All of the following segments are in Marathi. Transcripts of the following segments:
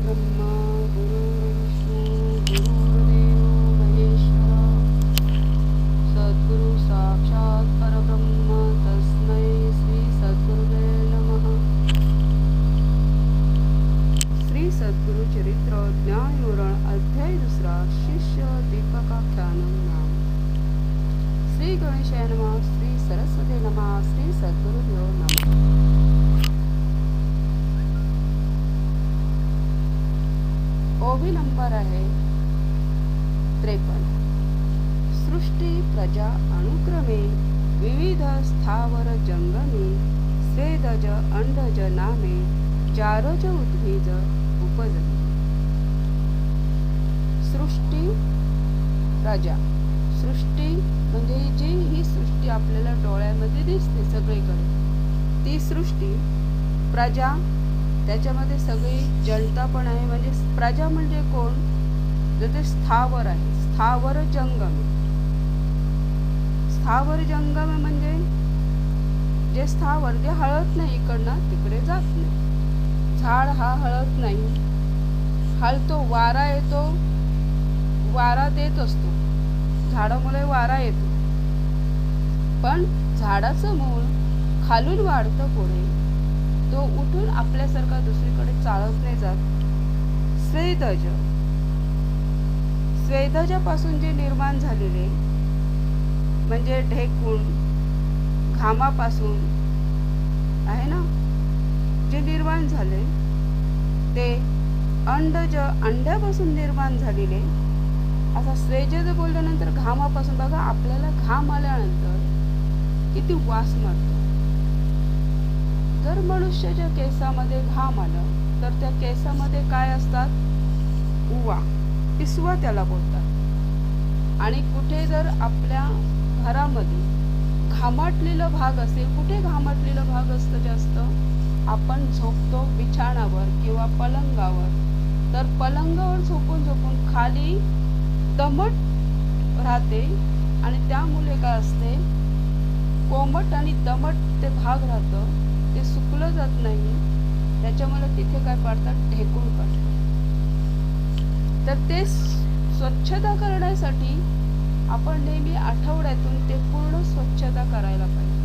गुरुर्ब्रह्मा गुरुर्विष्णू गुरुर्देवो महेश्वरा सद्गुरु साक्षात परब्रह्म तस्मै श्री सद्गुरुवे नमः. श्री सद्गुरु चरित्र ज्ञानविवरण अध्याय 2 शिष्य दीपकाख्यानं नाम. श्री गणेशाय नमः. श्री सरस्वती नमः. श्री सद्गुरुदेव नमः. ओवी नंबर आहे 53. सृष्टी प्रजा अनुक्रमे विविध स्थावर जंगमे स्वेदज अंडज नामे जारज उद्भिज उपजली. सृष्टी प्रजा. सृष्टी म्हणजे जी ही सृष्टी आपल्याला डोळ्यामध्ये दिसते सगळीकडे, ती सृष्टी. प्रजा त्याच्यामध्ये सगळी जनता पण आहे. म्हणजे प्रजा म्हणजे कोण, तर ते स्थावर आहे. स्थावर जंगम. स्थावर जंगम म्हणजे जे स्थावर जे हळत नाही, इकडनं तिकडे जात नाही. झाड हा हळत नाही, हलतो. वारा येतो, वारा देत असतो, झाडामुळे वारा येतो. पण झाडाचं मूळ खालून वाढतं पुढे, तो उठून आपल्यासारखा दुसरीकडे चालत नाही जात. स्वेदज. स्वेदजापासून जे निर्माण झालेले म्हणजे ढेकूण, घामापासून आहे ना, जे निर्माण झाले ते अंडज, अंड्यापासून निर्माण झालेले. असा स्वेदज बोलल्यानंतर घामापासून बघा, आपल्याला घाम आल्यानंतर किती वास मारतो. जर मनुष्याच्या केसामध्ये घाम आलं तर त्या केसामध्ये काय असतात, उवा, पिसवा त्याला बोलतात. आणि कुठे जर आपल्या घरामध्ये घामटलेला भाग असेल, कुठे घामटलेला भाग असतं जास्त, आपण झोपतो बिछाणावर किंवा पलंगावर, तर पलंगावर झोपून झोपून खाली दमट राहते आणि त्यामुळे काय असते, कोमट आणि दमट ते भाग राहतं, ते सुकलं जात नाही. त्याच्यामुळे तिथे काय पडतात, ढेकूण पडतात. तर ते स्वच्छता करण्यासाठी आपण नेहमी आठवड्यातून ते पूर्ण स्वच्छता करायला पाहिजे.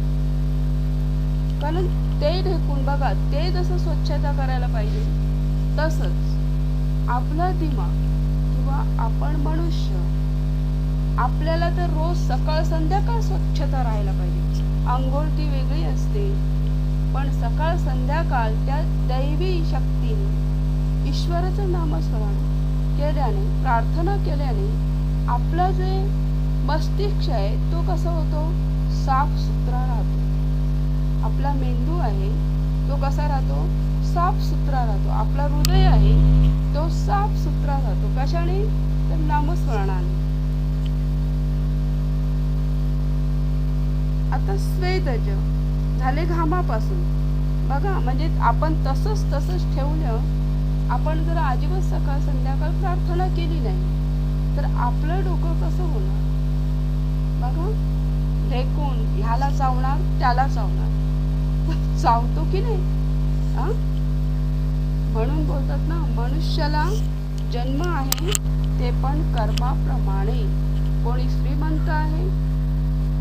कारण ते ढेकूण बघा, ते जसं स्वच्छता करायला पाहिजे तसंच आपला दिमाग किंवा आपण मनुष्य, आपल्याला तर रोज सकाळ संध्याकाळ स्वच्छता राहायला पाहिजे. आंघोळ ती वेगळी असते, पण सकाळ संध्याकाळ त्या दैवी शक्तीने, ईश्वराचं नामस्मरण केल्याने, प्रार्थना केल्याने आपला जे मस्तिष्क आहे तो कसा होतो, साफ सुथरा राहतो. आपला मेंदू आहे तो कसा राहतो, साफ सुथरा राहतो. आपला हृदय आहे तो साफ सुथरा राहतो. कशाने, तर नामस्मरणाने. आता स्वेदज झाले घामापासून. बघा, म्हणजे आपण तसंच ठेवलं. आपण जर अजिबात सकाळ संध्याकाळ प्रार्थना केली नाही तर आपलं डोकं कसं होणार. बघा, ढेकूण ह्याला चावणार, त्याला चावणार, चावतो की नाही. म्हणून बोलतात ना, मनुष्याला जन्म आहे ते पण कर्माप्रमाणे. कोणी श्रीमंत आहे,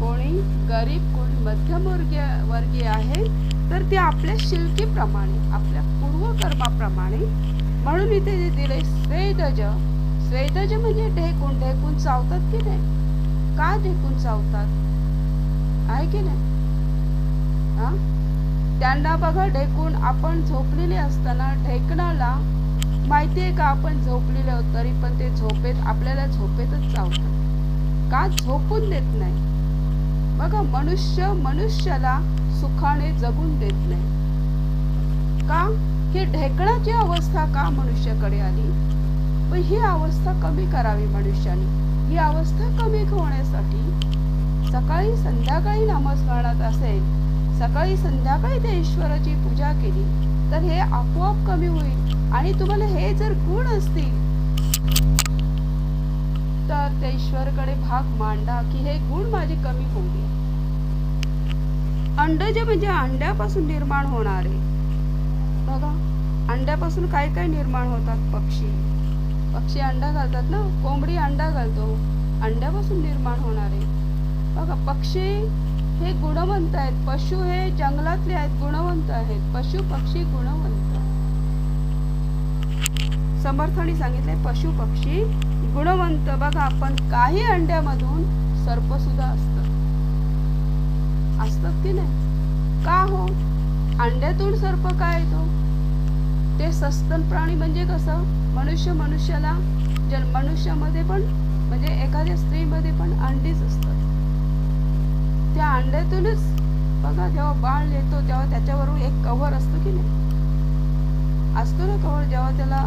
कोणी गरीब, कोणी मध्यमवर्गीय आहे, तर ते आपल्या शिल्पीप्रमाणे, आपल्या पूर्वकर्माप्रमाणे. म्हणून इथे जे दिले स्वेदज. स्वेदज म्हणजे ढेकूण. ढेकूण चावतात की नाही. का ढेकूण चावतात, आहे की नाही. त्यांना बघा, ढेकूण आपण झोपलेले असताना ढेकणाला माहितीये का आपण झोपलेले आहोत, तरी पण ते झोपेत, आपल्याला झोपेतच चावतात. का, झोपून देत नाही. बघा, मनुष्याला सुखाने जगून देत नाही. का, ही ढेकणाची अवस्था का मनुष्याकडे आली. पण ही अवस्था कमी करावी मनुष्याने. ही अवस्था कमी होण्यासाठी सकाळी संध्याकाळी नामस्मरणात असेल, सकाळी संध्याकाळी त्या ईश्वराची पूजा केली तर हे आपोआप कमी होईल. आणि तुम्हाला हे जर गुण असतील तर त्या ईश्वराकडे भाग मांडा की हे गुण माझे कमी होऊ दे. अंडज म्हणजे अंड्यापासून निर्माण होणारे. बघा, अंड्यापासून काय काय निर्माण होतात? पक्षी अंडा घालतात ना, कोंबडी अंडा घालतो, अंड्यापासून निर्माण होणारे. बघा, पक्षी हे गुणवंत आहेत, पशु हे जंगलातले आहेत, गुणवंत आहेत. पशु पक्षी गुणवंत. समर्थाने सांगितले पशु पक्षी गुणवंत. बघा, पण काही अंड्यामधून सर्प सुद्धा असतात की नाही? का हो? अंड्यातून सर्प काय येतो? ते सस्तन प्राणी म्हणजे कसं, मनुष्याला मनुष्यामध्ये पण म्हणजे एखाद्या स्त्रीमध्ये पण अंडीच असतात. त्या अंड्यातूनच बघा, जेव्हा बाळ येतो तेव्हा त्याच्यावरून एक कव्हर असतो की नाही? असतो ना कव्हर. जेव्हा त्याला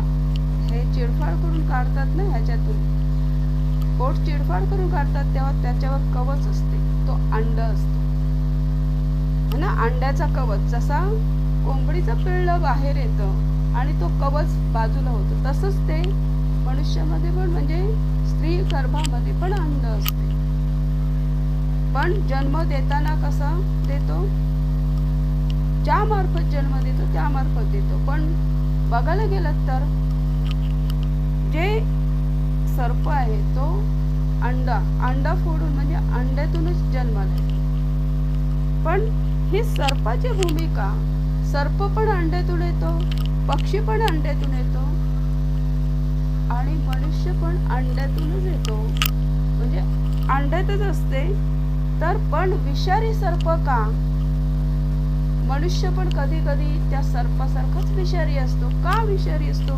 हे चिडफाड करून काढतात ना, ह्याच्यातून पोट चिडफाड करून काढतात तेव्हा त्याच्यावर कवच असते, तो अंड असतो ना, अंड्याचा कवच. जसा कोंबडीचं पिल्लं बाहेर येतं आणि तो कवच बाजूला होतो, तसंच ते मनुष्यामध्ये पण म्हणजे स्त्री गर्भामध्ये पण अंड असते. पण जन्म देताना कसा देतो? ज्या मार्फत जन्म देतो त्या मार्फत देतो. पण बघायला गेलं तर जे सर्प आहे तो अंडा फोडून म्हणजे अंड्यातूनच जन्माला येतो. पण ही सर्पाची भूमिका, सर्प पण अंड्यातून येतो, पक्षी पण अंड्यातून येतो आणि मनुष्य पण अंड्यातूनच येतो, म्हणजे अंड्यातच असते. तर पण विषारी सर्प का? मनुष्य पण कधी कधी त्या सर्पासारखाच विषारी असतो. का विषारी असतो?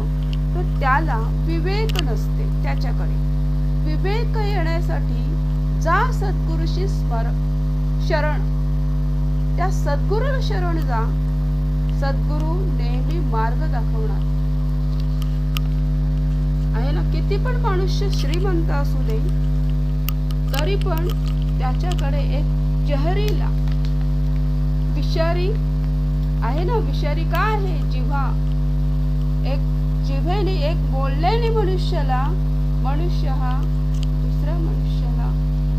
तर त्याला विवेक नसते. त्याच्याकडे विवेक येण्यासाठी जा सद्गुरूशी शरण, त्या सद्गुरूला शरण जा. सद्गुरू नेहमी मार्ग दाखवणार आहे ना. किती पण मनुष्य श्रीमंत असू दे तरी पण त्याच्याकडे एक जहरीला विषारी आहे ना. विषारी का आहे? जिव्हा. एक जिभेने, एक बोलल्याने मनुष्य हा दुसऱ्या मनुष्याला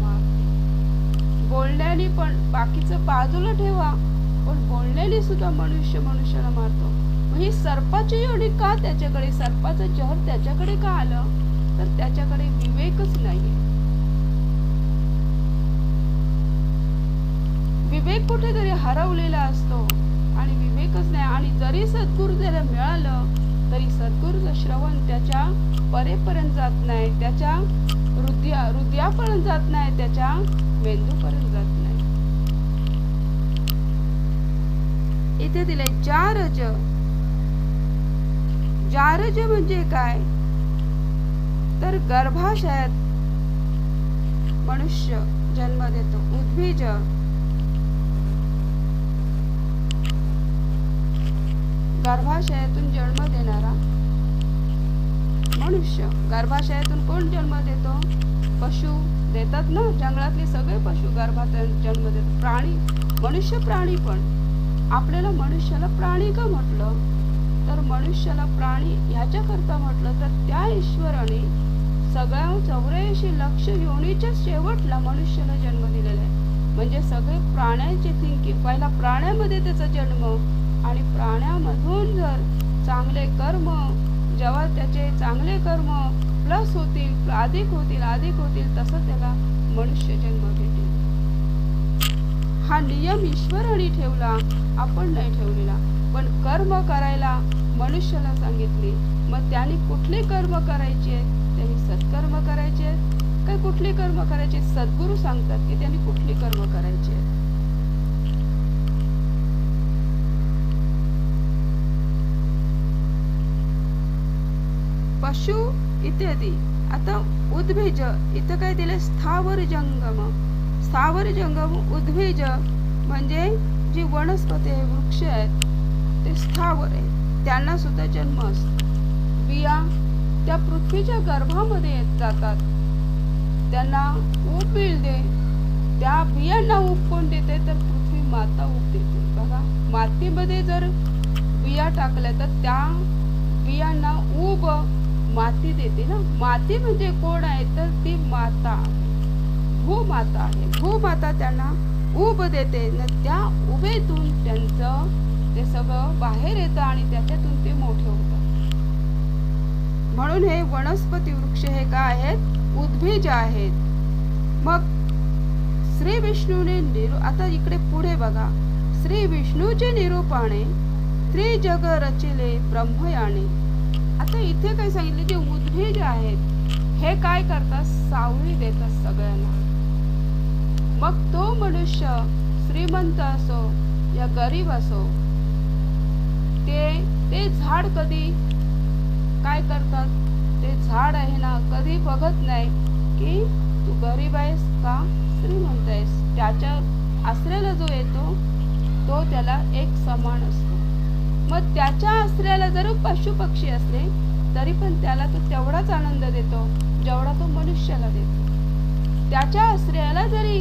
मारते. बोलण्याने पण, बाकीचं बाजूला ठेवा, पण बोलण्याने सुद्धा मनुष्याला मारतो. मग ही सर्पाची एवढी का त्याच्याकडे, सर्पाचं जहर त्याच्याकडे का आलं? तर त्याच्याकडे विवेकच नाहीये. विवेक कुठेतरी हरवलेला असतो आणि विवेकच नाही. आणि जरी सद्गुरू त्याला मिळालं तरी सद्गुरूचं श्रवण त्याच्या परेपर्यंत जात नाही, त्याच्या हृदयापर्यंत जात नाही, त्याच्या मेंदूपर्यंत जात नाही. इथे दिले जारज. जारज म्हणजे काय? तर गर्भाशयात मनुष्य जन्म देतो. उद्भिज गर्भाशयातून जन्म देणारा मनुष्य. गर्भाशयातून कोण जन्म देतो? पशु देतात ना, जंगलातले सगळे पशु गर्भात जन्म देतात. प्राणी, मनुष्य प्राणी पण. आपल्याला मनुष्याला प्राणी का म्हटलं? तर मनुष्याला प्राणी ह्याच्याकरता म्हटलं तर त्या ईश्वराने सगळ्या 84 लक्ष योनीच्या शेवटला मनुष्याला जन्म दिलेला आहे. म्हणजे सगळे प्राण्यांचे थिंकिंग, पहिला प्राण्यामध्ये त्याचा जन्म, आणि प्राण्यामधून जर चांगले कर्म, जेव्हा त्याचे चांगले कर्म प्लस होतील, अधिक होतील तसं त्याला मनुष्य जन्म भेटेल. हा नियम ईश्वराने ठेवला, आपण नाही ठेवलेला. पण कर्म करायला मनुष्याला सांगितले. मग त्याने कुठले कर्म करायचे? त्यांनी सत्कर्म करायचे काय कुठले कर्म करायचे? सद्गुरू सांगतात की त्यांनी कुठले कर्म करायचे. पशु इत्यादी. आता उद्भिज इथं काय दिलं? स्थावर जंगम. स्थावर जंगम, उद्भिज म्हणजे जी वनस्पती आहे, वृक्ष आहेत, ते स्थावर आहे, त्यांना सुद्धा जन्म असतो. बिया त्या पृथ्वीच्या गर्भामध्ये येत जातात, त्यांना ऊब मिळते. त्या बियांना ऊब कोण देते? तर पृथ्वी माता ऊब देते. बघा, मातीमध्ये जर बिया टाकल्या तर त्या बियांना ऊब माती देते ना. माती म्हणजे कोण आहे? तर ती माता, भूमाता आहे. भूमाता त्यांना ऊब देते. त्या उभेतून त्यांचं ते सगळं बाहेर येतं आणि त्याच्यातून ते मोठे होतात. म्हणून हे वनस्पती वृक्ष हे काय आहेत? उद्भिज आहेत. मग श्री विष्णूने आता इकडे पुढे बघा, श्री विष्णूचे निरूपाणे त्रिजग रचिले ब्रह्मयाने. आता इथे काय सांगितले? जे उद्भिज आहेत हे काय करतात? सावली देतात सगळ्यांना. मग तो मनुष्य श्रीमंत असो या गरीब असो, ते झाड कधी काय करतात? ते झाड आहे ना, कधी बघत नाही की तू गरीब आहेस का श्रीमंत आहेस. त्याच्या आश्रयाला जो येतो तो त्याला एक समान असतो. मग त्याच्या आश्रयाला जर पशु पक्षी असले तरी पण त्याला तो तेवढाच आनंद देतो जेवढा तो मनुष्याला देतो. त्याच्या आश्रयाला जरी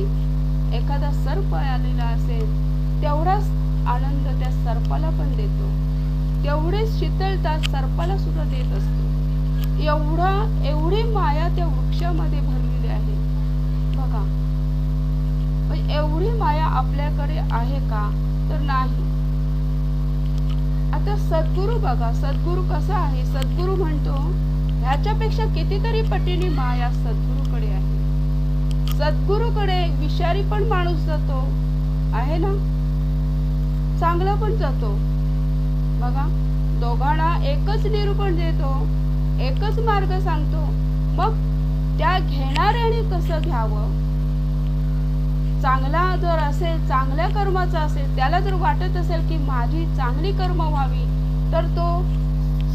एखादा सर्प आलेला असेल तेवढाच आनंद त्या सर्पाला पण देतो, तेवढीच शीतलता सर्पाला सुद्धा देत असतो. एवढी माया त्या वृक्षामध्ये भरलेली आहे बघा. पण एवढी माया आपल्याकडे आहे का? तर नाही. आता सद्गुरू बघा, सद्गुरू कसा आहे? सद्गुरू म्हणतो ह्याच्यापेक्षा कितीतरी पटीने माया सद्गुरूकडे आहे. सद्गुरूकडे विषारी पण माणूस जातो आहे ना, चांगला पण जातो बघा. दोघांना एकच निरूपण देतो, एकच मार्ग सांगतो. मग त्या घेणाऱ्याने कसं घ्यावं? चांगला जर असेल, चांगल्या कर्माचा असेल, त्याला जर वाटत असेल की माझी चांगली कर्म व्हावी तर तो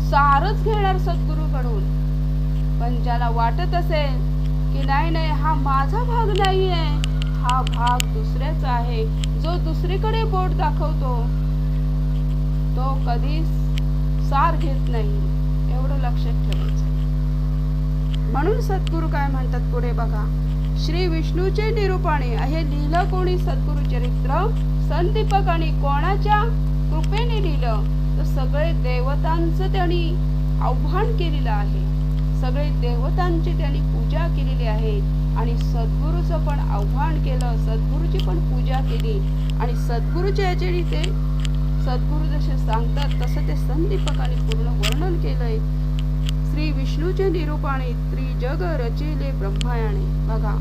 सारच घेणार सद्गुरूकडून. पण ज्याला वाटत असेल की नाही हा माझा भाग नाहीये, हा भाग दुसऱ्याचा आहे, जो दुसरीकडे बोट दाखवतो तो कधीच सार घेत नाही. एवढं लक्षात ठेवायचं. म्हणून सद्गुरू काय म्हणतात पुढे बघा, श्री विष्णूचे निरूपाणे. हे लिहिलं कोणी? सद्गुरु चरित्र संदीपक. आणि कोणाच्या कृपेने लिहिलं? तर सगळे देवतांचं त्यांनी आव्हान केलेलं आहे, सगळे देवतांची त्यांनी पूजा केलेली आहे आणि सद्गुरूचं पण आव्हान केलं, सद्गुरूची पण पूजा केली. आणि सद्गुरूच्या याच्याने ते सद्गुरू जसे सांगतात तसं ते संदीपकाने पूर्ण वर्णन केलंय. श्री विष्णूचे निरूपाणे त्रिजग रचिले ब्रह्मायाने. बघा,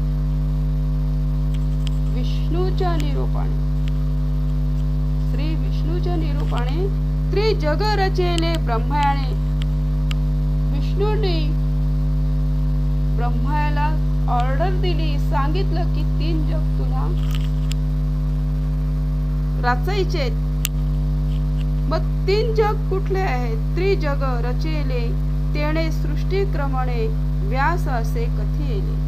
विष्णूच्या निरूपाणे, श्री विष्णूच्या निरूपाणे त्रिजग रचिले ब्रह्मायाने. विष्णूने ब्रह्मायाला ऑर्डर दिली, सांगितलं की 3 जग तुला रचायचे. मग 3 जग कुठले आहेत? त्रिजग रचिले तेणे सृष्टीक्रमणे व्यास असे कथी येले.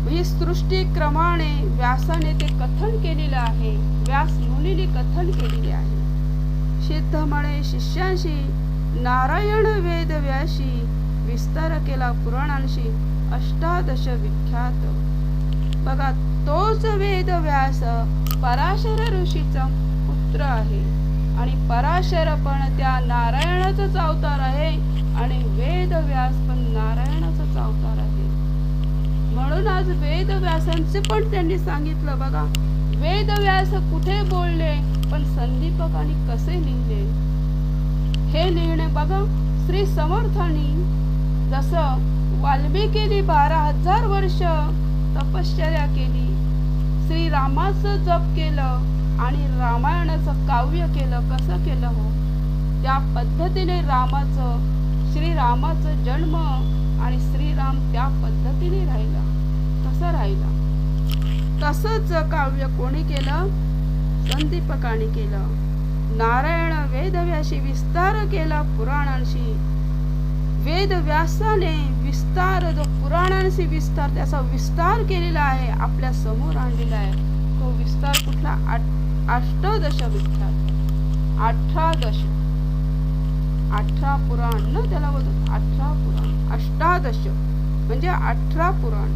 म्हणजे सृष्टीक्रमाने व्यासाने ते कथन केलेलं आहे, व्यास मुनीने कथन केलेले आहे. सिद्ध म्हणे शिष्यांशी नारायण वेद व्यासी विस्तार केला पुराणांशी अष्टादश विख्यात. बघा, तोच वेद व्यास पराशर ऋषीचा पुत्र आहे आणि पराशर पण त्या नारायणाचाच अवतार आहे आणि वेद व्यास पण नारायणाचाच अवतार आहे. म्हणून आज वेद व्यासांचे पण त्यांनी सांगितलं बघा, वेद व्यास कुठे बोलले पण संदीपकांनी कसे लिहिले हे लिहिणे बघा. श्री समर्थांनी जसं वाल्मिकीने 12,000 वर्ष तपश्चर्या केली, श्री रामाचं जप केलं आणि रामायणाचं काव्य केलं, कसं केलं हो? त्या पद्धतीने श्रीरामाचं जन्म आणि श्रीराम त्या पद्धतीने राहिला, कसा राहिला? तसंच काव्य कोणी केलं? संदीपकाने केलं. नारायण वेदव्यासी विस्तार केला पुराणांशी. वेदव्यासाने विस्तार, जो पुराणांशी विस्तार, त्याचा विस्तार केलेला आहे, आपल्या समोर आणलेला आहे. तो विस्तार कुठला? अष्टादश विख्यात. 18 पुराण ना त्याला बोलतात, 18 पुराण. अष्टादश म्हणजे 18 पुराण.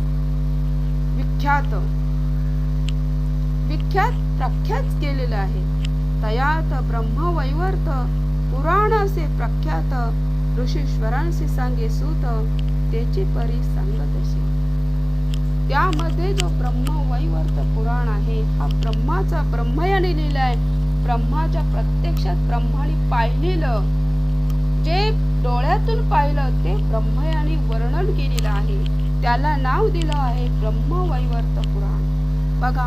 विख्यात प्रख्यात केलेलं आहे. तयात ब्रह्मवैवर्त पुराणाचे प्रख्यात, ऋषीश्वरांशी सांगे सूत त्याची परी सांगतशी. त्यामध्ये जो ब्रह्मवैवर्त पुराण आहे, हा ब्रह्माचा ब्रह्मयाने लिहिलाय. ब्रह्माच्या प्रत्यक्षात ब्रह्माने पाहिलेलं, जे डोळ्यातून पाहिलं ते ब्रह्मयाने वर्णन केलेलं आहे. त्याला नाव दिलं आहे ब्रह्मवैवर्त पुराण. बघा,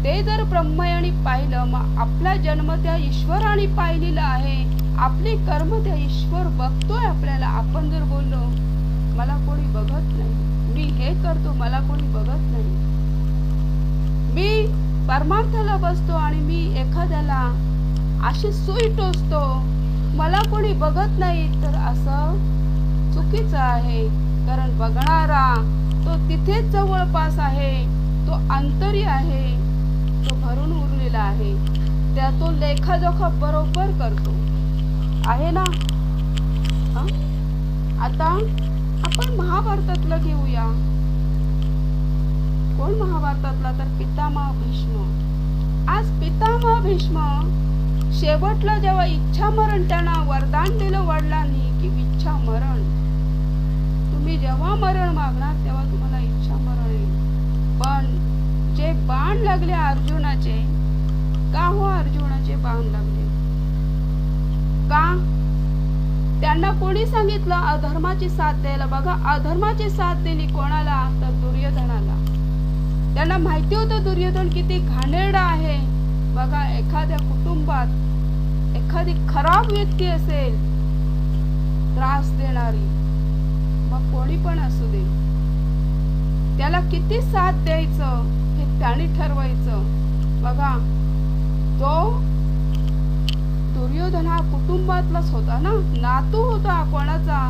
ते जर ब्रह्मयाने पाहिलं, मग आपला जन्म त्या ईश्वराने पाहिलेला आहे. आपले कर्म त्या ईश्वर बघतोय आपल्याला. आपण जर बोललो मला कोणी बघत नाही, मी हे करतो मला कोणी बघत नाही, मी परमार्थाला बसतो आणि मी एखाद्याला अशी सुई टोचतो, मला कोणी बघत नाही, तर असं चुकीचं आहे. कारण बघणारा तो तिथेच जवळपास आहे, तो अंतरी आहे, तो भरून उरलेला आहे, त्या तो लेखाजोखा बरोबर करतो आहे ना. आता आपण महाभारतातलं घेऊया. कोण महाभारतातला? तर पितामह भीष्म. आज पितामह भीष्म शेवटला जेव्हा इच्छा मरण त्यांना वरदान दिलं वडिलांनी की इच्छा मरण, तुम्ही जेव्हा मरण मागणार तेव्हा तुम्हाला इच्छा मरण येईल. पण जे बाण लागले अर्जुनाचे, का हो अर्जुनाचे बाण लागले? का? त्यांना कोणी सांगितलं अधर्माची साथ द्यायला? बघा, अधर्माची साथ दिली कोणाला? तर दुर्योधनाला. त्यांना माहिती होतं दुर्योधन किती घाणेरडा आहे. बघा, एखाद्या कुटुंबात एखादी खराब व्यक्ती असेल, त्रास देणारी, मग कोणी पण असू दे, त्याला किती साथ द्यायचं हे त्याने ठरवायचं. बघा, तो दुर्योधन हा कुटुंबातलाच होता ना, नातू होता कोणाचा?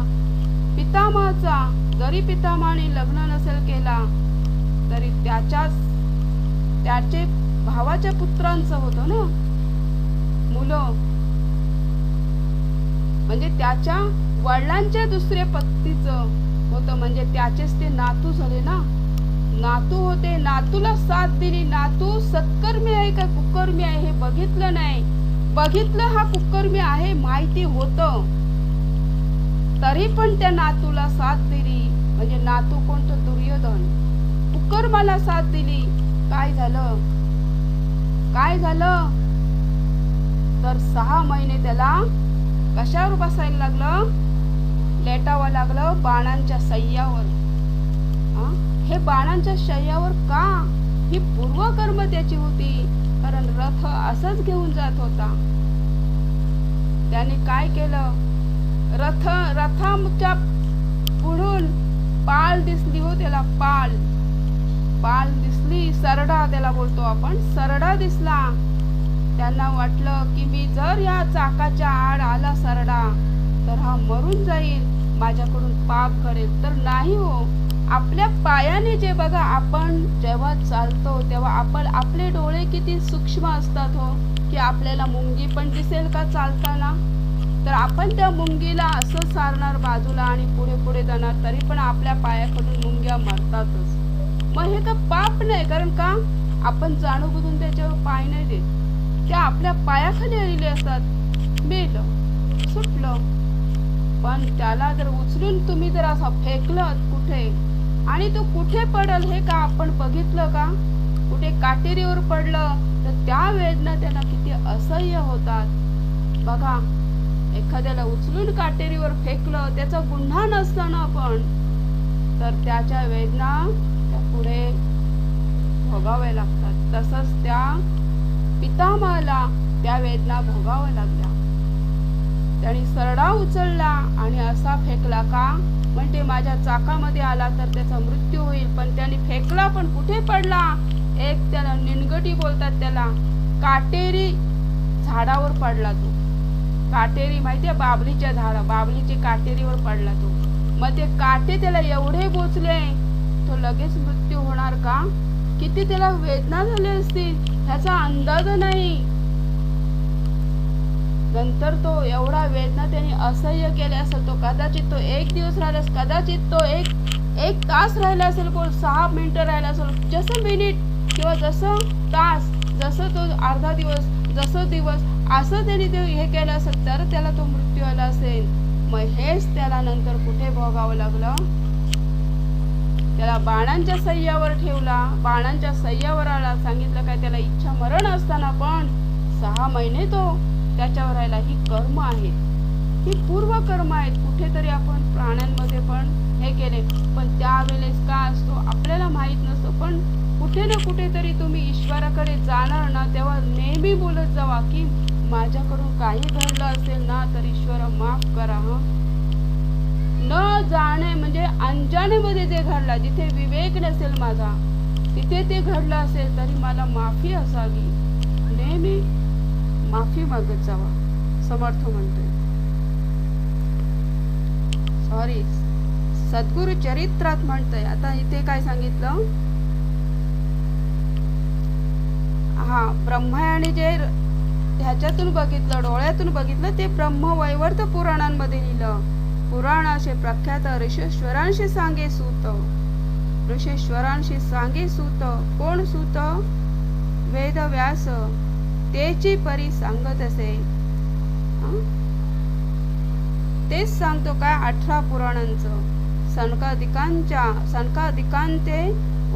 पितामहाचा. जरी पितामहाने लग्न नसेल केला तरी त्याचे भावाच्या पुत्रांचं होतं ना मुलं, म्हणजे त्याच्या वडिलांच्या दुसऱ्या पत्नीचं होतं, म्हणजे त्याचेच ते नातू झाले ना. नातू होते, नातूला साथ दिली. नातू सत्कर्मी आहे का कुकर्मी आहे हे बघितलं नाही. बघितलं हा कुकर्मी आहे माहिती होतं, तरी पण त्या नातूला साथ दिली. म्हणजे नातू कोणतं? दुर्योधन. कुकर्माला साथ दिली. काय झालं? काय झालं? तर 6 महिने त्याला कशावर बसायला लागलं? लेटावं लागलं बाणांच्या सय्यावर. हे बाणांच्या शय्यावर का? ही पूर्वकर्म त्याची होती. कारण रथ असंच घेऊन जात होता. त्याने काय केलं? रथाच्या पुढून पाल दिसली हो त्याला. पाल दिसली. सरडा त्याला बोलतो आपण. सरडा दिसला. त्यांना वाटलं की मी जर या चाकाच्या आड आला सरडा तर हा मरून जाईल, माझ्याकडून पाप घडेल. तर नाही हो. आपल्या पायाने जे बघा, आपण जेव्हा चालतो तेव्हा आपले डोळे किती सूक्ष्म असतात हो, की आपल्याला मुंगी पण दिसेल का चालताना? तर आपण त्या मुंगीला असं सारणार बाजूला आणि पुढे पुढे जाणार, तरी पण आपल्या पायाकडून मुंग्या मरतातच. मग हे तर पाप नाही. कारण का? आपण जाणून त्याच्यावर पाय नाही देत. त्या आपल्या पायाखाली आलेले असतात. मेलं, सुटलं. पण त्याला जर उचलून तुम्ही जर असं फेकलं कुठे, आणि तो कुठे पडल हे का आपण बघितलं का? कुठे काटेरीवर पडलं तर त्या वेदना त्यांना किती असह्य होतात. बघा, एखाद्याला उचलून काटेरीवर फेकलं, त्याचा गुन्हा नसताना पण, तर त्याच्या वेदना त्या पुढे भोगाव्या लागतात. तसंच त्या पितामहाला त्या वेदना भोगाव्या लागल्या. त्याने सरडा उचलला आणि असा फेकला. का? म्हणजे माझ्या चाकामध्ये आला तर त्याचा मृत्यू होईल. पण त्याने फेकला, पण कुठे पडला? एक त्याला निनगटी बोलतात त्याला, काटेरी झाडावर पडला तो. काटेरी माहितीये? बाबलीच्या झाडा, बाबलीच्या काटेरीवर पडला तो. मग ते काटे त्याला एवढे बोचले, तो लगेच मृत्यू होणार का? किती त्याला वेदना झाली असतील ह्याचा अंदाज नाही. नंतर तो एवढा वेदना त्याने असह्य केले असेल. तो कदाचित तो 1 दिवस राहिला, कदाचित तो एक तास राहिला असेल, कोण 6 मिनिटं राहिला असेल. जसं मिनिट किंवा जसं तास, जसं तो अर्धा दिवस, जसं दिवस, असं त्याने ते हे केलं असेल तर त्याला तो मृत्यू आला असेल. मग हेच त्याला नंतर कुठे भोगावं लागलं? त्याला बाणांच्या सय्यावर ठेवला. बाणांच्या सय्यावर आला. सांगितलं काय? त्याला इच्छा मरण असताना पण 6 महिने तो त्याच्यावर राहिला. ही कर्म आहेत, ही पूर्व कर्म आहेत. कुठेतरी आपण प्राण्यांमध्ये पण हे केले, पण त्यावेळेस काय असतो आपल्याला माहीत नसतं. पण कुठे ना कुठेतरी तुम्ही ईश्वराकडे जाणार ना, तेव्हा नेहमी बोलत जावा की माझ्याकडून काही घडलं असेल ना तर ईश्वर माफ करा. न जाणे म्हणजे अनजाणेमध्ये जे घडला, जिथे विवेक नसेल माझा, तिथे ते घडलं असेल तरी मला माफी असावी. नेहमी माफी मागत जावा, समर्थ म्हणतोय. सॉरी, सद्गुरु चरित्रात म्हणतोय. आता इथे काय सांगितलं, हा ब्रह्मायाने जे ह्याच्यातून बघितलं, डोळ्यातून बघितलं, ते ब्रह्मवैवर्त पुराणांमध्ये लिहिलं. पुराणाचे प्रख्यात ऋषेश्वरांशी सांगे सूत. ऋषेश्वरांशी सांगे सूत. कोण सूत? वेद व्यास. तेची परी सांगत असे. तेच सांगतो काय 18 पुराणांचं. सनकादिकांते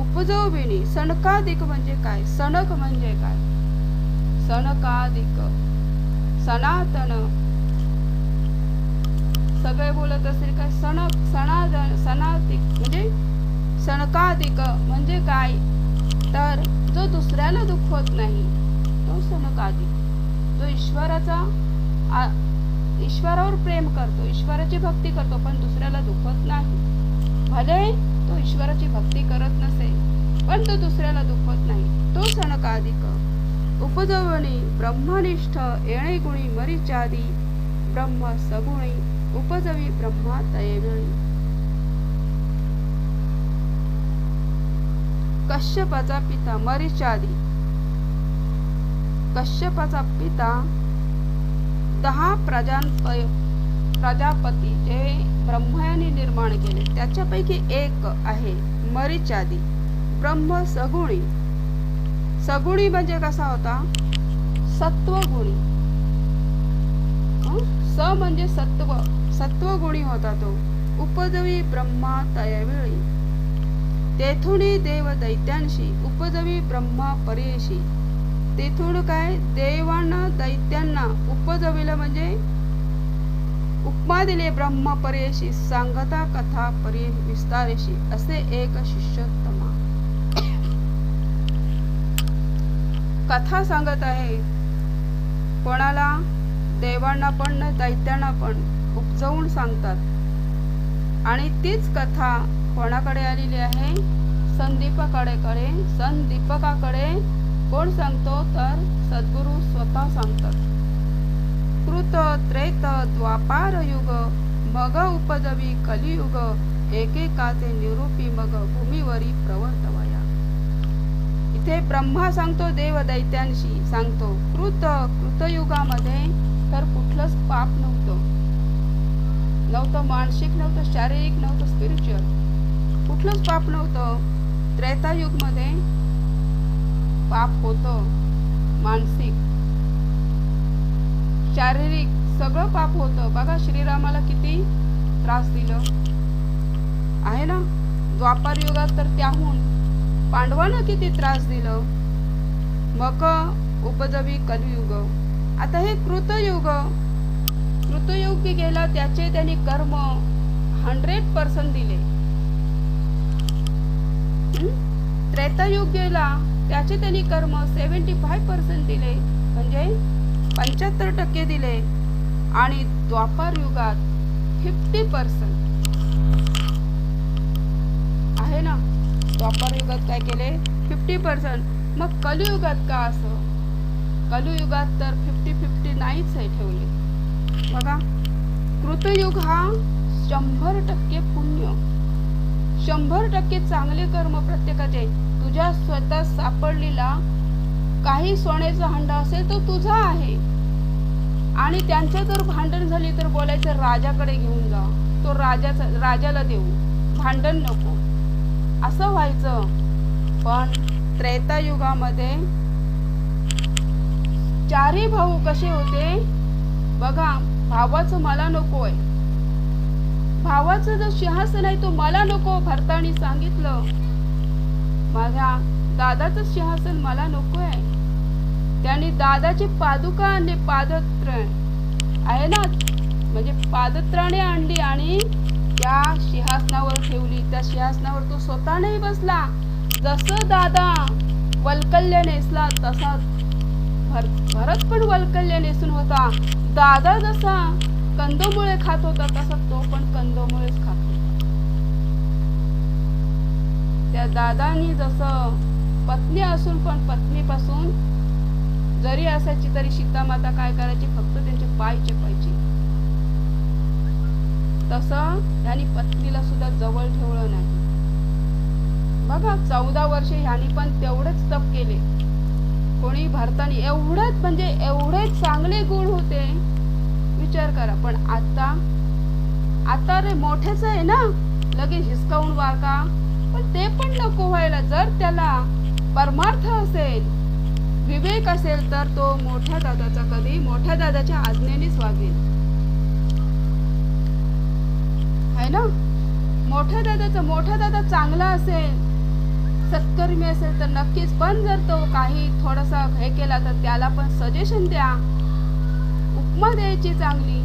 उपजोविणी. सनकादिक म्हणजे काय? सनक म्हणजे काय? सनकादिक, सनातन, सगळे बोलत असेल काय? सनादिक म्हणजे सनकादिक म्हणजे काय? तर जो दुसऱ्याला दुखवत नाही तो सनकादिक. जो ईश्वरावर प्रेम करतो, ईश्वराची भक्ती करतो, पण दुसऱ्याला दुखवत नाही. भले तो ईश्वराची भक्ती करत नसेल, पण तो दुसऱ्याला दुखवत नाही, तो सनकादिक. उपजवणी ब्रह्मनिष्ठ. येणे गुणी मरिचादी. ब्रह्म सगुणी. उपजवी ब्रह्मा तयेवेळी. कश्यपाचा पिता मरिचादी. कश्यपाचा पिता 10 प्रजापती जे ब्रह्माने निर्माण केले, त्याच्यापैकी एक आहे मरिचादी. ब्रह्म सगुणी. सगुणी म्हणजे कसा होता? सत्वगुणी. स म्हणजे सत्व, सत्वगुणी होता तो. उपजवी ब्रह्मा तयवेळी. तेथुनी देव दैत्यांशी. उपजवी ब्रह्मा परेशी. तेथून काय? देवांना दैत्यांना उपजविलं म्हणजे उपमा दिले. ब्रह्मा परेशी. सांगता कथा परी विस्तारेशी. असे एक शिष्योत्तमा. कथा सांगत आहे. कोणाला? देवांना पण दैत्यांना पण उपजवून सांगतात. आणि तीच कथा कोणाकडे आलेली आहे? संदीपकाकडे. कोण सांगतो? तर सद्गुरु स्वतः सांगतात. कृत त्रेत द्वापार युग. मग उपजवी कलियुग. एकेकाचे निरूपी मग भूमीवरी प्रवर्तवया. इथे ब्रह्मा सांगतो देव दैत्यांशी सांगतो. कृतयुगामध्ये तर कुठलंच पाप नव्हतं. मानसिक नव्हतं, शारीरिक नव्हतं, स्पिरिच्युअल कुठलंच पाप नव्हतं. त्रेतायुगमध्ये पाप होतं. मानसिक, शारीरिक सगळं पाप होतं. बघा श्रीरामाला किती त्रास दिलं आहे ना. द्वापार युगात तर त्याहून पांडवांना किती त्रास दिलं. मग उपजवी कलियुग. आता हे कृतयुग गेला, त्याचे त्यांनी कर्म 100% दिले. त्रेतायुग गेला, त्याचे त्यांनी कर्म 75% दिले, म्हणजे 75% दिले. आणि द्वापार युगात 50% आहे ना. द्वापार युगात काय केले? 50%. मग कलियुगात का असं? कलियुगात तर 50-50 नाहीच आहे ठेवले. बघा, कृतयुग हा 100% पुण्य, 100% चांगले कर्म प्रत्येकाचे. तुझ्या स्वतः सापडलेला काही सोन्याचा हंडा असेल तो तुझा आहे. आणि त्यांच्या जर भांडण झाली तर बोलायचं राजाकडे घेऊन जा, तो राजाला देऊ, भांडण नको, असं व्हायचं. पण त्रेतायुगामध्ये 4 भाऊ कसे होते बघा. भावाचं मला नकोय, भावाचं जो सिंहासन आहे तो मला नको. भरताने सांगितलं माझ्या दादाचं सिंहासन मला नको आहे. त्यांनी दादाची पादुका आणि पादत्राण आहे ना, म्हणजे पादत्राणे आणली आणि त्या सिंहासनावर ठेवली. त्या सिंहासनावर तो स्वतः नाही बसला. जसं दादा वल्कल्य नेसला तसा भरत पण वल्कल्य नेसून होता. दादा जसा कंदमुळे खात होता तसा तो पण कंदमुळेच खात होता. त्या दादानी जसं पत्नी असून पण पत्नीपासून जरी असायची तरी सीता माता काय करायची, फक्त त्यांचे पाय चेपायची. तसं ह्यानी पत्नीला सुद्धा जवळ ठेवलं नाही. बघा 14 वर्षे ह्यानी पण तेवढेच तप केले. कोणी भरतानी एवढेच म्हणजे एवढे चांगले गुण होते, विचार करा. पण आता रे मोठेच आहे ना, लगेच हिसकावून वाका. पण ते पण नको व्हायला. जर त्याला परमार्थ असेल, विवेक असेल, तर तो मोठ्या दादाचा कधी मोठ्या दादाच्या आज्ञेनेच वागेल, है ना. मोठा दादा चांगला असेल, सत्कर्मी असेल तर नक्कीच. पण जर तो काही थोडासा हे केला तर त्याला पण सजेशन द्या, उपमा द्यायची चांगली,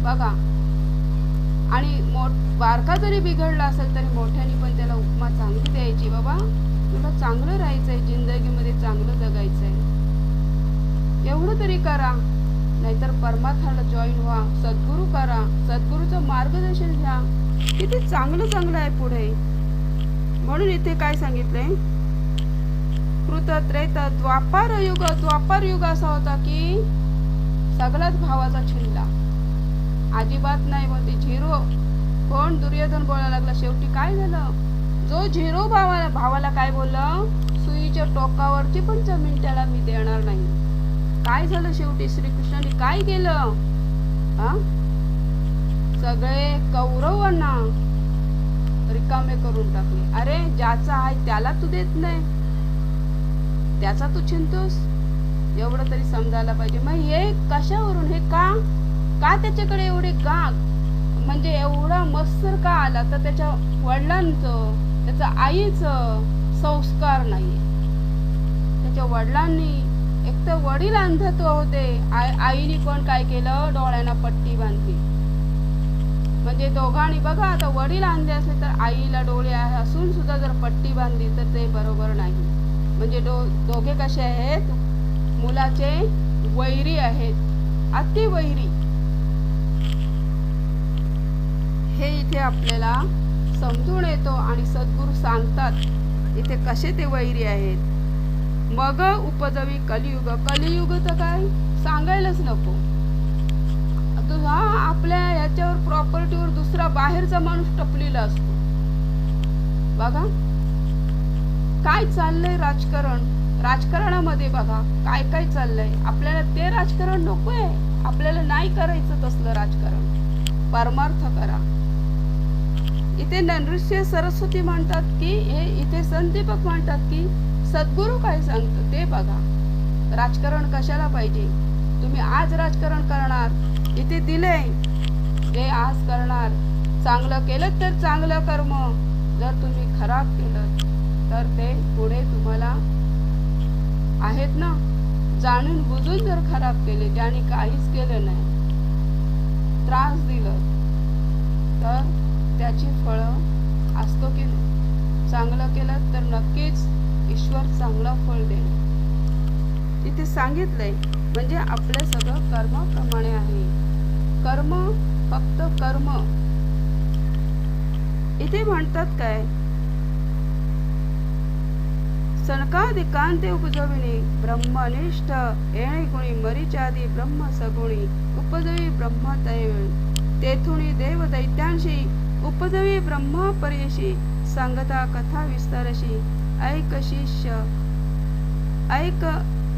बघा. आणि बारका जरी बिघडला असेल तरी मोठ्याने पण त्याला उपमा चांगली द्यायची. बाबा तुला चांगलं राहायचंय, जिंदगीमध्ये चांगलं जगायचंय, एवढं तरी करा. नाहीतर परमार्थाला जॉईन व्हा, सद्गुरू करा, सद्गुरूचं मार्गदर्शन घ्या. किती चांगलं आहे पुढे. म्हणून इथे काय सांगितलंय, कृत त्रेत द्वापार युग असा होता की सगळाच भावाचा छिल्ला, अजिबात नाही बोलते, झिरो. कोण दुर्योधन बोलायला लागला, शेवटी काय झालं, जो झिरो भावाला काय बोललं, सुईच्या टोकावरची पण जमीन त्याला मी देणार नाही. काय झालं शेवटी, श्रीकृष्णाने काय केलं, सगळे कौरवांना रिकामे करून टाकले. अरे ज्याचा आहे त्याला तू देत नाही, त्याचा तू चिंतोस, एवढं तरी समजायला पाहिजे. मग हे कशावरून, हे का त्याच्याकडे एवढे म्हणजे एवढा मत्सर का आला, तर त्याच्या वडिलांचं, त्याच्या आईचं संस्कार नाही. त्याच्या वडिलांनी, एक तर वडील अंधत्व होते, आईने पण काय केलं, डोळ्यांना पट्टी बांधली. म्हणजे दोघांनी बघा, आता वडील अंधे असले तर आईला डोळे असून सुद्धा जर पट्टी बांधली तर ते बरोबर नाही. म्हणजे दोघे कसे आहेत, मुलाचे वैरी आहेत, अति वैरी. हे इथे आपल्याला समजून येतो आणि सद्गुरू सांगतात इथे कसे ते वैरी आहेत. मग उपजवी कलियुग तर काय सांगायलाच नको. आपल्या ह्याच्यावर प्रॉपर्टीवर दुसरा बाहेरचा माणूस टपलेला असतो. बघा काय चाललंय राजकारणामध्ये, बघा काय चाललंय. आपल्याला ते राजकारण नकोय, आपल्याला नाही करायचं तसलं राजकारण, परमार्थ करा. इथे नृसिंह सरस्वती म्हणतात की, हे इथे संदीपक म्हणतात की सद्गुरू काय सांगतो ते बघा. राजकारण कशाला पाहिजे, तुम्ही आज राजकारण करणार, इथे दिलंय जे आज करणार. चांगलं केलं तर चांगलं कर्म, जर तुम्ही खराब केलं तर ते पुढे तुम्हाला आहेत ना. जाणून बुजून जर खराब केले, ज्याने काहीच केलं नाही, त्रास दिलं, तर त्याची फळं असतो की नाही. चांगलं केलं तर नक्कीच ईश्वर चांगलं फळ देईल. इथे सांगितलंय म्हणजे आपलं सगळं कर्माप्रमाणे आहे. कर्म, फक्त कर्म. इथे म्हणतात काय, सनकादिकांते उपजविनी ब्रह्मनिष्ठ येणे गुणी मरीचादी ब्रह्म सगुणी उपजवी ब्रह्म तेथुनी देव दैत्यांशी उपजवी ब्रह्म परेशी सांगता कथा विस्तारशी ऐक शिष्य ऐक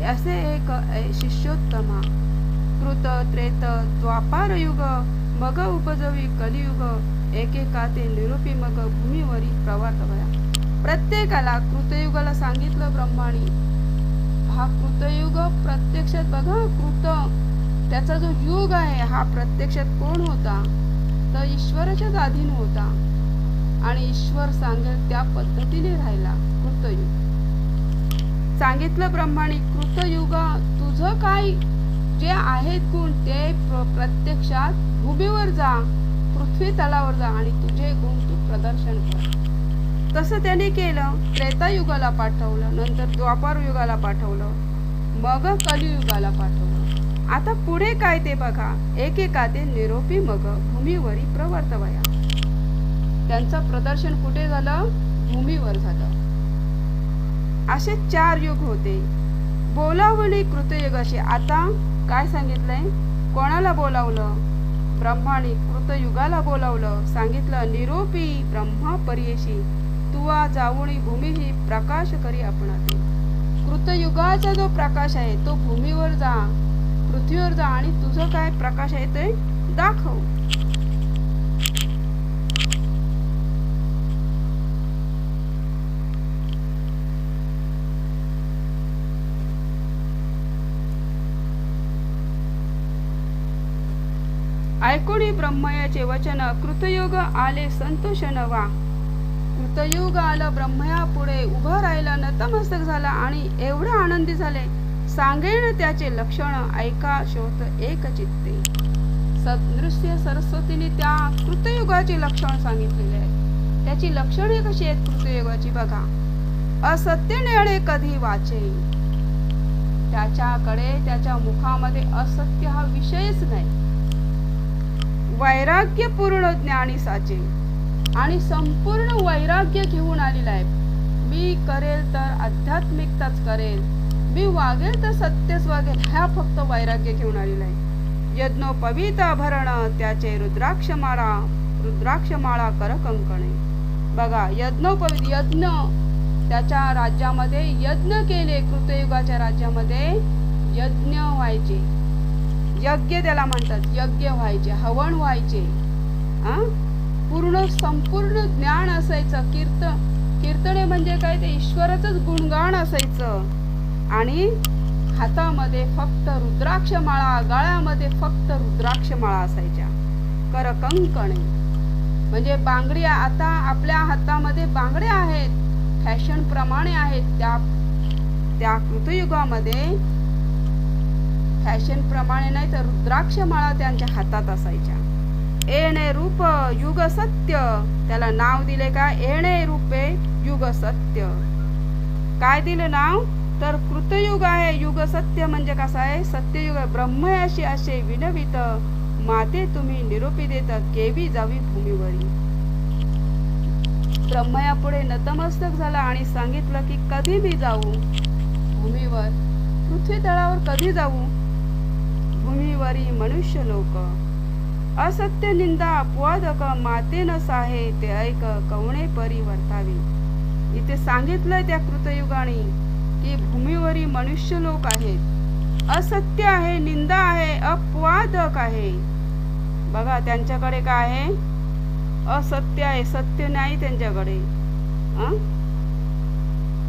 असे एक शिष्योत्तमा. कृत त्रेत द्वापार युग मग उपजवी कलियुग एकेकाते निरूपी मग भूमीवरी प्रवात भया. प्रत्येकाला कृतयुगाला सांगितलं ब्रह्मानी. हा कृतयुग प्रत्यक्षात बघा, कृत त्याचा जो युग आहे हा प्रत्यक्षात कोण होता, तर ईश्वराच्याच अधीन होता आणि ईश्वर सांगेल त्या पद्धतीने राहिला कृतयुग. सांगितलं ब्रह्माने कृतयुगा तुझं काय जे आहेत गुण ते प्रत्यक्षात भूमीवर जा, पृथ्वी तलावर जा आणि तुझे गुण तू प्रदर्शन कर. तसं त्याने केलं. त्रेतायुगाला पाठवलं, नंतर द्वापार युगाला पाठवलं, मग कलियुगाला पाठवलं. आता पुढे काय ते बघा. एकेका ते निरोपी मग भूमीवरी प्रवर्तवया. त्यांचं प्रदर्शन कुठे झालं? भूमीवर झालं. असे 4 युग होते. बोलावली कृतयुगाशी. आता काय सांगितलंय? कोणाला बोलावलं? ब्रह्माने कृतयुगाला बोलावलं. सांगितलं निरोपी ब्रह्मा पर्येशी तुवा जाऊनी भूमीशी प्रकाश करी आपणाते. कृतयुगाचा जो प्रकाश आहे तो भूमीवर जा, पृथ्वीवर जा आणि तुझं काय प्रकाश आहे ते दाखव. ऐकोनी ब्रह्मयाचे वचन कृतयुग आले संतोष नवा. कृतयुग आलं, ब्रह्मया पुढे उभं राहिला, नतमस्तक झाला आणि एवढे आनंदी झाले. सांगेन त्याचे लक्षण ऐका शोध एक चित्ते. नृत्य सरस्वतीने त्या कृतयुगाची लक्षण सांगितलेली आहेत. त्याची लक्षणे कशी आहेत कृतयुगाची बघा. असत्य नेणे कधी वाचे. त्याच्याकडे त्याच्या मुखामध्ये असत्य हा विषयच नाही. वैराग्यपूर्ण ज्ञानी साचे आणि संपूर्ण वैराग्य घेऊन आलेला आहे. मी करेल तर आध्यात्मिकताच करेल, मी वागेल तर सत्यच वागेल, हा फक्त वैराग्य घेऊन आलेला आहे. यज्ञोपवीता भरण त्याचे रुद्राक्षमाळा करकंकणे. बघा यज्ञोपवीत यज्ञ त्याच्या राज्यामध्ये यज्ञ केले. कृतयुगाच्या राज्यामध्ये यज्ञ व्हायचे. यज्ञ त्याला म्हणतात. यज्ञ व्हायचे, हवन व्हायचे. संपूर्ण ज्ञान असायचं. कीर्तने म्हणजे काय? ते ईश्वराचंच गुणगान असायचं. आणि हातामध्ये फक्त रुद्राक्षमाळा, गळ्यामध्ये फक्त रुद्राक्षमाळा असायच्या. करकंकणे म्हणजे बांगड्या. आता आपल्या हातामध्ये बांगड्या आहेत, फॅशन प्रमाणे आहेत. त्या कृतयुगामध्ये फॅशन प्रमाणे नाही तर रुद्राक्षमाळा त्यांच्या हातात असायच्या. येणे रूप युग सत्य. त्याला नाव दिले का? येणे रूपे युग सत्य. काय दिलं नाव? तर कृतयुग आहे. युग सत्य म्हणजे कसं आहे? सत्ययुग. ब्रह्मयाशी असे विनवित माते तुम्ही निरोपी देत केवी जावी भूमीवरी. ब्रह्मया पुढे नतमस्तक झाला आणि सांगितलं की कधी मी जाऊ भूमीवर, पृथ्वी तळावर कधी जाऊ? भूमीवरी मनुष्य लोक असत्य निंदा अपवादक माते न साहे ते ऐक कवणे परी वर्तावी. इथे सांगितलंय त्या कृतयुगाने की भूमीवरी मनुष्य लोक आहेत. असत्य आहे, निंदा आहे, अपवादक आहे. बघा त्यांच्याकडे काय आहे? असत्य आहे, सत्य नाही त्यांच्याकडे.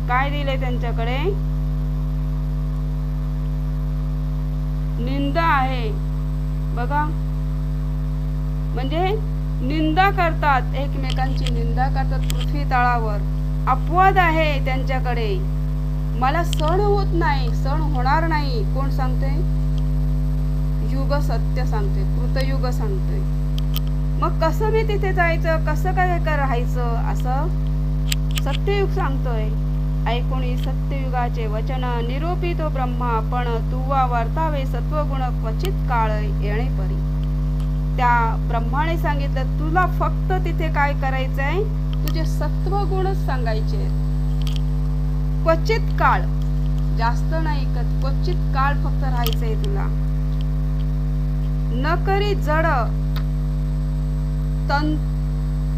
काय दिले त्यांच्याकडे? निंदा आहे. बघा म्हणजे निंदा करतात, एकमेकांची निंदा करतात पृथ्वी तळावर. अपवाद आहे त्यांच्याकडे. मला सण होत नाही, सण होणार नाही. कोण सांगते? युग सत्य सांगते, कृतयुग सांगते. मग कसं मी तिथे जायचं, कसं काय राहायचं असं सत्ययुग सांगतोय. ऐकोणी सत्ययुगाचे वचन निरोपी तो ब्रह्मा पण तुवा वर्तावे सत्वगुण क्वचित काळ येणे परी. त्या ब्रह्माने सांगितलं तुला फक्त तिथे काय करायचंय? तुझे सत्वगुणच सांगायचे. क्वचित काळ, जास्त नाही, क्वचित काळ फक्त राहायचंय तुला. न करी जड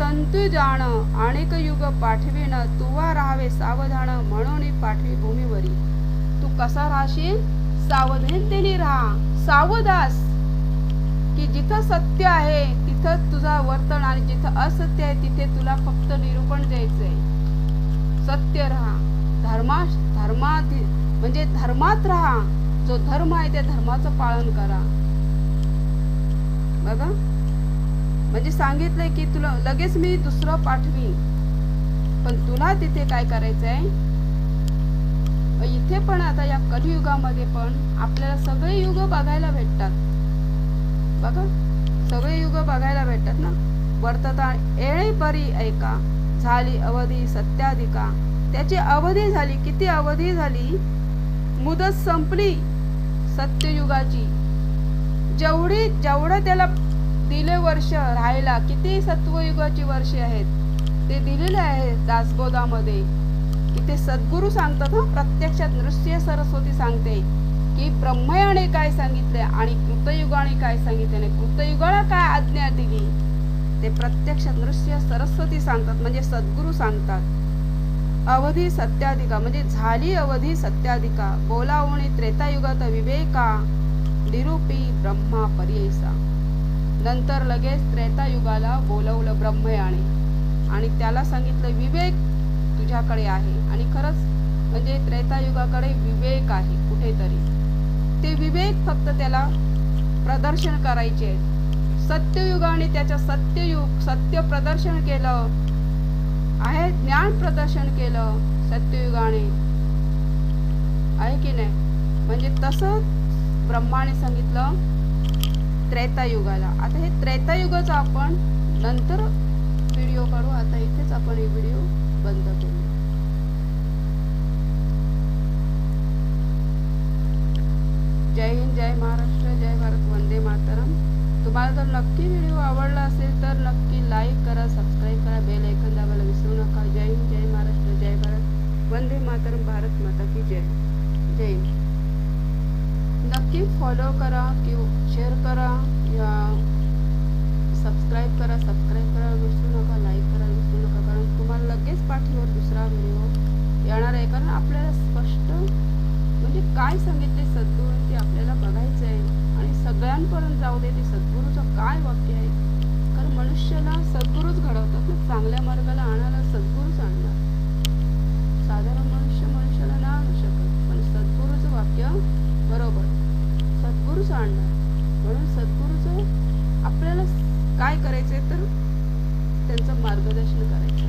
तंतु जाण अनेक युग पाठवीन तुवा राहावे सावधान म्हणून पाठवी भूमीवरी. तू कसा राहशील? सावधानतेने राहा, सावधास. की जिथं सत्य आहे तिथं तुझा वर्तन आणि जिथं असत्य आहे तिथे तुला फक्त निरूपण द्यायचंय. सत्य राहा, म्हणजे धर्मात राहा. जो धर्म आहे त्या धर्माचं पालन करा. बघा म्हणजे सांगितलंय की तुला लगेच मी दुसरं पाठवीन, पण तुला तिथे काय करायचंय? इथे पण आता या कलियुगामध्ये पण आपल्याला सगळे युग बघायला भेटतात. बघा, सगळे युग बघायला भेटतात ना. वर्तता येळे परी ऐका, झाली अवधी सत्याधिका. त्याची अवधी झाली. किती अवधी झाली? मुदत संपली सत्ययुगाची. जेवढं त्याला दिले वर्ष राहायला, किती सत्वयुगाची वर्षे आहेत ते दिलेले आहेत दासबोधामध्ये. इथे सद्गुरू सांगतात, प्रत्यक्षात नृसिंह सरस्वती सांगते की ब्रह्मयाने काय सांगितले आणि कृतयुगाने काय सांगितले आणि कृतयुगाला काय आज्ञा दिली ते प्रत्यक्षात नृसिंह सरस्वती सांगतात, म्हणजे सद्गुरू सांगतात. अवधी सत्याधिका म्हणजे झाली अवधी सत्याधिका. बोलावणी त्रेतायुगात विवेका, निरूपी ब्रह्मा पर्ययसा. नंतर लगेच त्रेतायुगाला बोलवलं ब्रह्मयाने आणि त्याला सांगितलं विवेक तुझ्याकडे आहे. आणि खरंच म्हणजे त्रेतायुगाकडे विवेक आहे कुठेतरी. ते विवेक फक्त त्याला प्रदर्शन करायचे. सत्ययुगाने त्याच्या सत्य प्रदर्शन केलं आहे, ज्ञान प्रदर्शन केलं सत्ययुगाने, आहे की नाही. म्हणजे तसं ब्रह्माने सांगितलं त्रेतायुगाला. आता हे त्रेतायुगाचं आपण नंतर व्हिडिओ काढू. आता इथेच आपण हे व्हिडिओ बंद करू. जय हिंद, जय महाराष्ट्र, जय भारत, वंदे मातरम. तुम्हाला जर नक्की व्हिडिओ आवडला असेल तर नक्की लाईक करा, सबस्क्राईब करा, बेल आयकॉन दाबायला विसरू नका. जय हिंद, जय महाराष्ट्र, जय भारत, वंदे मातरम. भारत माता की जय. जय हिंद. नक्की फॉलो करा किंवा शेअर करा या सबस्क्राईब करा विसरू नका, लाईक करा विसरू नका. कारण तुम्हाला लगेच पाठीवर दुसरा व्हिडिओ येणार आहे. कारण आपल्याला स्पष्ट म्हणजे काय सांगितले सद्गुरू ते आपल्याला बघायचं आहे आणि सगळ्यांपर्यंत जाऊ दे ते सद्गुरूचं काय वाक्य आहे. कारण मनुष्याला सद्गुरूच घडवतात ना. चांगल्या मार्गाला आणायला सद्गुरूच आणणार. साधारण मनुष्याला नाही आणू शकत, पण सद्गुरूचं वाक्य बरोबर सद्गुरूच आणणार. म्हणून सद्गुरूचं आपल्याला काय करायचंय तर त्यांचं मार्गदर्शन करायचं.